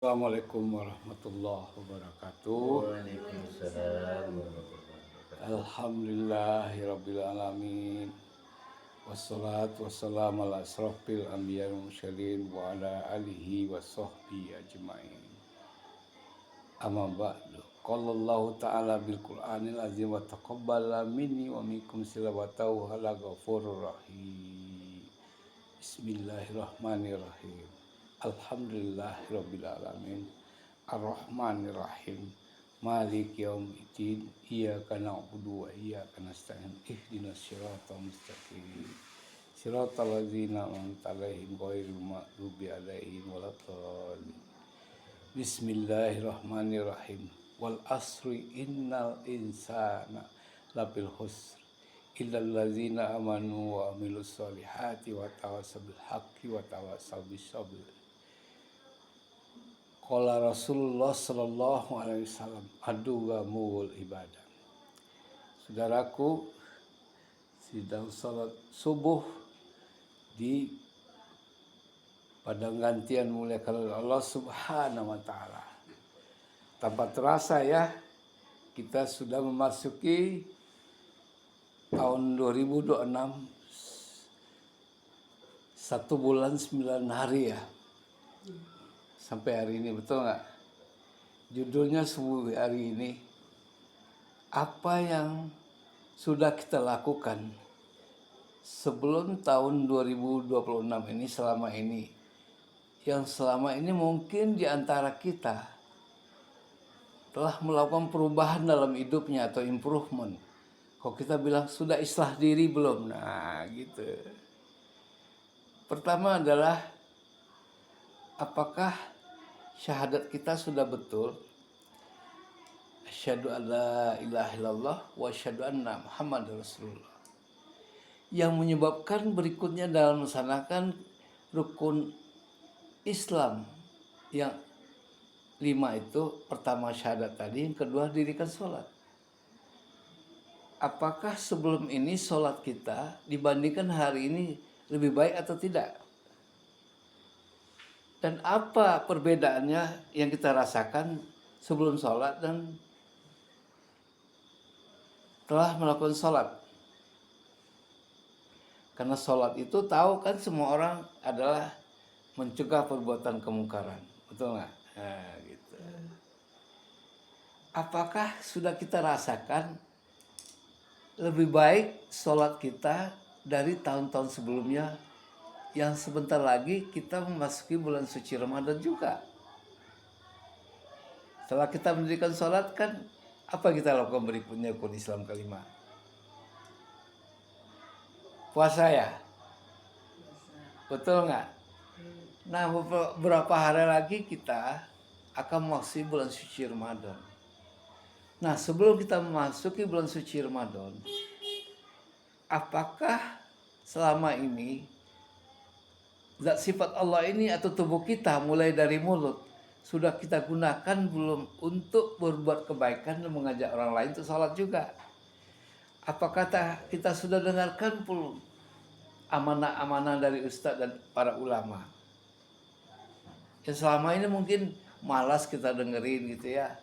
Assalamualaikum warahmatullahi wabarakatuh. Waalaikumsalam warahmatullahi wabarakatuh. Alhamdulillahirabbil alamin. Wassalatu wassalamu ala asrofil anbiya'i wal mursalin wa ala alihi wa sahbihi ajmain. Amma ba'du. Qala Allah ta'ala bil Qur'anil azim wa taqabbala minni wa minkum silawatahu ala ghafurur rahim. Bismillahirrahmanirrahim. Alhamdulillahirabbil alamin. Ar-Rahmanir-Rahim. Maliki yaumiddin. Iyyaka na'budu wa iyyaka nasta'in. Ihdinas siratal mustaqim. Siratal ladzina an'amta 'alaihim ghairil maghdubi 'alaihim waladdallin. Bismillahirrahmanirrahim. Wal asri innal insana labil khusr illal ladzina amanu wa amilus solihati wa tawassaw bil haqqi wa tawassaw bis sabr. Qala Rasulullah sallallahu alaihi wasallam, aduga mul ibadah. Saudaraku, sidang salat subuh di pada gantian mulai kalau Allah Subhanahu wa taala. Tanpa terasa ya, kita sudah memasuki tahun 2026, 1 bulan 9 hari ya. Sampai hari ini, betul nggak? Judulnya subuh hari ini, apa yang sudah kita lakukan sebelum tahun 2026 ini, selama ini. Yang selama ini mungkin di antara kita telah melakukan perubahan dalam hidupnya atau improvement. Kalau kita bilang sudah islah diri belum? Nah gitu. Pertama adalah apakah syahadat kita sudah betul? Asyhadu alla ilaha illallah wa asyhadu anna Muhammadar Rasulullah. Yang menyebabkan berikutnya dalam melaksanakan rukun Islam yang 5 itu, pertama syahadat tadi, yang kedua dirikan sholat. Apakah sebelum ini sholat kita dibandingkan hari ini lebih baik atau tidak? Dan apa perbedaannya yang kita rasakan sebelum sholat dan telah melakukan sholat? Karena sholat itu tahu kan semua orang adalah mencegah perbuatan kemungkaran, betul nggak? Nah, gitu. Apakah sudah kita rasakan lebih baik sholat kita dari tahun-tahun sebelumnya, yang sebentar lagi kita memasuki bulan suci Ramadan juga? Setelah kita mendirikan sholat kan, apa kita lakukan berikutnya rukun Islam kelima? Puasa ya? Betul nggak? Nah, beberapa hari lagi kita akan memasuki bulan suci Ramadan. Nah, sebelum kita memasuki bulan suci Ramadan, apakah selama ini zat sifat Allah ini atau tubuh kita mulai dari mulut sudah kita gunakan belum untuk berbuat kebaikan dan mengajak orang lain untuk sholat juga? Apakah kita sudah dengarkan belum amanah-amanah dari ustadz dan para ulama? Ya selama ini mungkin malas kita dengerin gitu ya,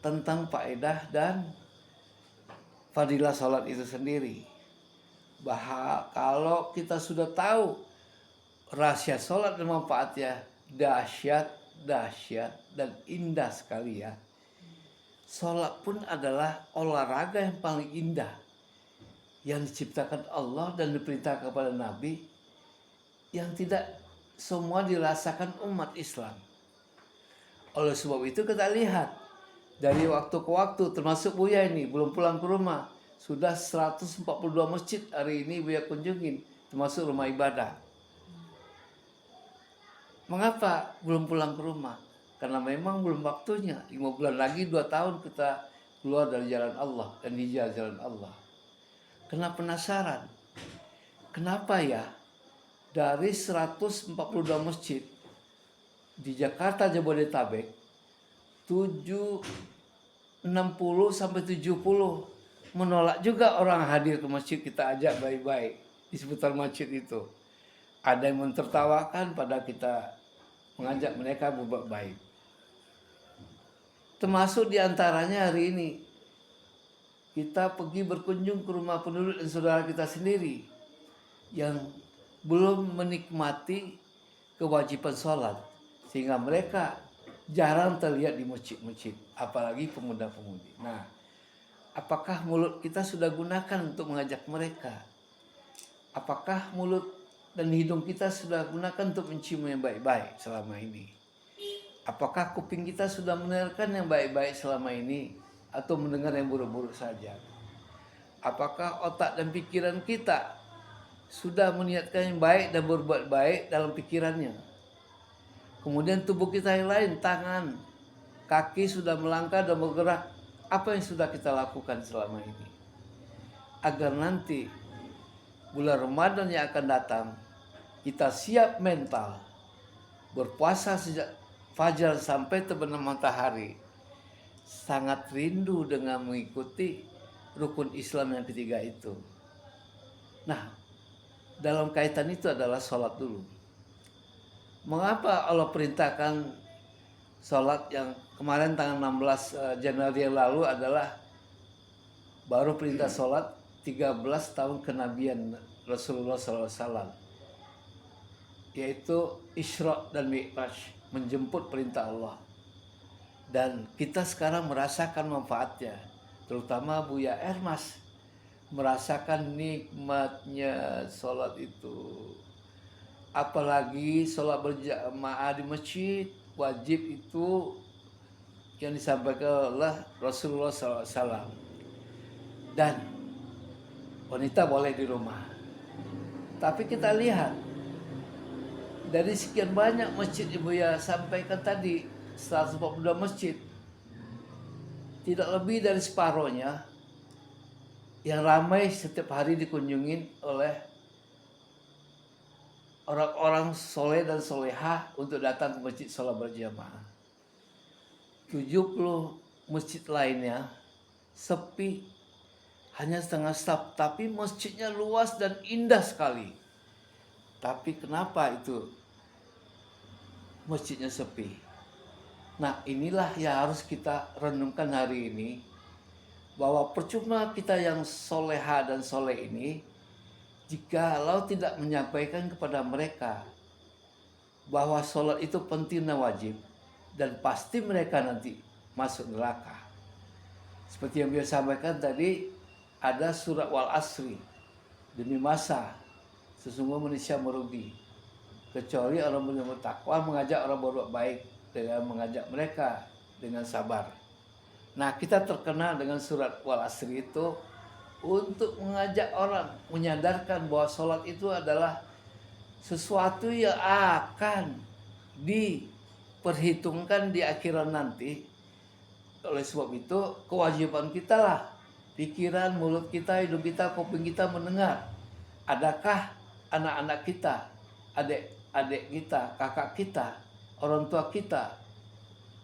tentang faedah dan fadilah sholat itu sendiri. Kalau kita sudah tahu rahasia sholat dan manfaatnya dahsyat dan indah sekali ya. Sholat pun adalah olahraga yang paling indah yang diciptakan Allah dan diperintahkan kepada Nabi, yang tidak semua dirasakan umat Islam. Oleh sebab itu kita lihat dari waktu ke waktu, termasuk Buya ini belum pulang ke rumah, sudah 142 masjid hari ini Buya kunjungin, termasuk rumah ibadah. Mengapa belum pulang ke rumah? Karena memang belum waktunya. 5 bulan lagi, 2 tahun kita keluar dari jalan Allah dan di jalan Allah. Karena penasaran, kenapa ya dari 142 masjid di Jakarta Jabodetabek, 60 sampai 70 menolak juga orang hadir ke masjid kita ajak baik-baik di seputar masjid itu. Ada yang mentertawakan pada kita mengajak mereka berbuat baik. Termasuk diantaranya hari ini kita pergi berkunjung ke rumah penduduk dan saudara kita sendiri yang belum menikmati kewajiban sholat, sehingga mereka jarang terlihat di masjid-masjid, apalagi pemuda-pemudi. Nah, apakah mulut kita sudah gunakan untuk mengajak mereka? Apakah mulut dan hidung kita sudah gunakan untuk mencium yang baik-baik selama ini? Apakah kuping kita sudah mendengarkan yang baik-baik selama ini, atau mendengar yang buruk-buruk saja? Apakah otak dan pikiran kita sudah meniatkan yang baik dan berbuat baik dalam pikirannya? Kemudian tubuh kita yang lain, tangan, kaki sudah melangkah dan bergerak. Apa yang sudah kita lakukan selama ini? Agar nanti bulan Ramadan yang akan datang, kita siap mental, berpuasa sejak fajar sampai terbenam matahari, sangat rindu dengan mengikuti rukun Islam yang ketiga itu. Nah, dalam kaitan itu adalah sholat dulu. Mengapa Allah perintahkan sholat yang kemarin tanggal 16 Januari yang lalu adalah baru perintah sholat 13 tahun kenabian Rasulullah SAW, yaitu Isra dan Mi'raj, menjemput perintah Allah. Dan kita sekarang merasakan manfaatnya, terutama Buya Ermas merasakan nikmatnya sholat itu. Apalagi sholat berjamaah di masjid, wajib itu yang disampaikan oleh Rasulullah SAW. Dan wanita boleh di rumah. Tapi kita lihat, dari sekian banyak masjid Ibu ya sampaikan tadi, 142 masjid, tidak lebih dari separohnya yang ramai setiap hari dikunjungin oleh orang-orang soleh dan solehah untuk datang ke masjid sholat berjamaah. 70 masjid lainnya sepi, hanya setengah staf, tapi masjidnya luas dan indah sekali. Tapi kenapa itu masjidnya sepi? Nah, inilah yang harus kita renungkan hari ini, bahwa percuma kita yang soleha dan soleh ini jikalau tidak menyampaikan kepada mereka bahwa sholat itu penting dan wajib, dan pasti mereka nanti masuk neraka. Seperti yang biasa sampaikan tadi, ada surat wal asri, demi masa sesungguhnya manusia merugi, kecuali orang yang bertakwa mengajak orang berbuat baik dengan mengajak mereka dengan sabar. Nah, kita terkenal dengan surat wal asri itu untuk mengajak orang, menyadarkan bahwa sholat itu adalah sesuatu yang akan diperhitungkan di akhirat nanti. Oleh sebab itu, kewajiban kita lah, pikiran, mulut kita, hidung kita, kuping kita mendengar. Adakah anak-anak kita, adik-adik kita, kakak kita, orang tua kita,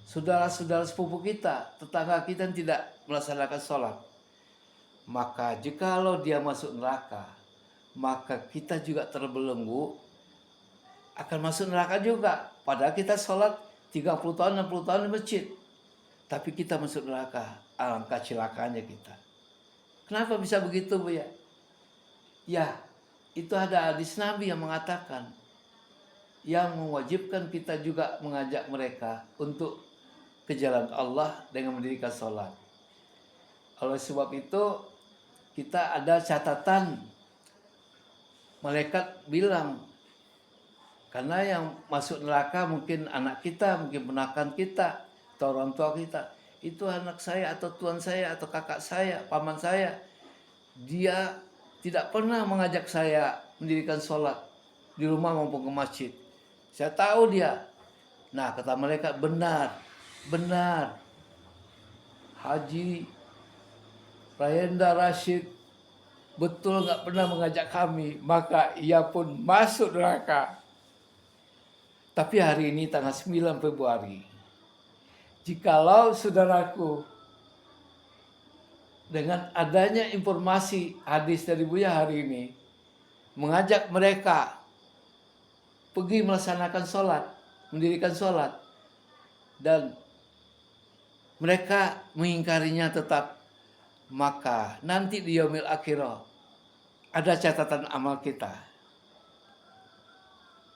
saudara-saudara sepupu kita, tetangga kita yang tidak melaksanakan sholat? Maka jikalau dia masuk neraka, maka kita juga terbelenggu akan masuk neraka juga. Padahal kita sholat 30 tahun, 60 tahun di masjid, tapi kita masuk neraka. Alangkah celakanya kita. Kenapa bisa begitu, Bu ya? Ya, itu ada hadis Nabi yang mengatakan, yang mewajibkan kita juga mengajak mereka untuk ke jalan Allah dengan mendirikan sholat. Oleh sebab itu, kita ada catatan, malaikat bilang, karena yang masuk neraka mungkin anak kita, mungkin ponakan kita, atau orang tua kita. Itu anak saya, atau tuan saya, atau kakak saya, paman saya. Dia tidak pernah mengajak saya mendirikan sholat di rumah maupun ke masjid. Saya tahu dia. Nah, kata malaikat, benar. Haji Rayenda Rashid betul nggak pernah mengajak kami, maka ia pun masuk neraka. Tapi hari ini tanggal 9 Februari, jikalau saudaraku dengan adanya informasi hadis dari Buya hari ini, mengajak mereka pergi melaksanakan sholat, mendirikan sholat. Dan mereka mengingkarinya tetap. Maka nanti di yaumil akhirah ada catatan amal kita.